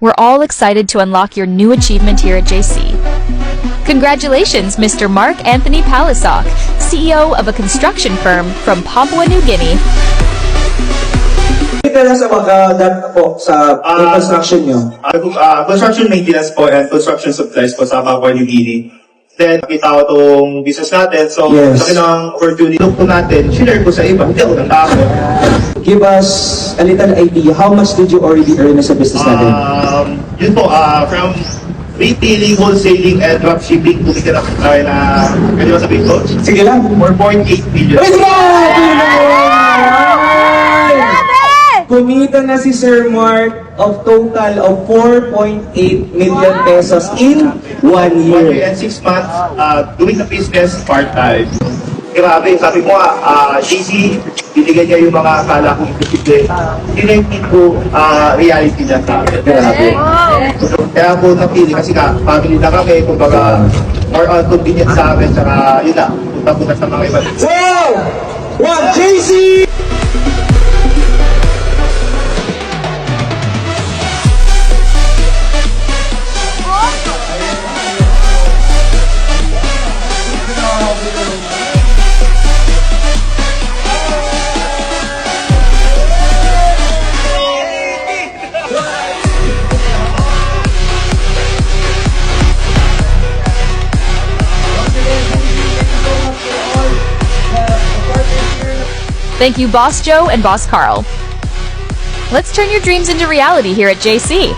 We're all excited to unlock your new achievement here at JC. Congratulations, Mr. Mark Anthony Palisok, CEO of a construction firm from Papua New Guinea. Tell us about that po sa construction nyo. Construction maintenance po and construction supplies po sa Papua New Guinea. Then, nakita ko itong business natin. So, Yes. sa ng opportunity po natin, share ko sa iba. Hindi ako nang tao. Give us a little idea, how much did you already earn sa business natin? Yun po, from retailing, wholesaling, and dropshipping, kumikita na tayo na, pwede ba sabihin ko? Sige lang. 4.8 billion. Let's go! Kumita na si Sir Mark of total of 4.8 million pesos in 1 1 year year. and 6 months doing the business part-time. Grabe, sabi ko JC, binigay niya yung mga akala kong imposible. Dinengin ko reality niya sa akin. Grabe. Kaya po napili kasi family na kami, kumbaga more on convenience sa amin, saka yun na, punta-punta sa mga iba. So, one, JC! Thank you, Boss Joe and Boss Carl. Let's turn your dreams into reality here at JC.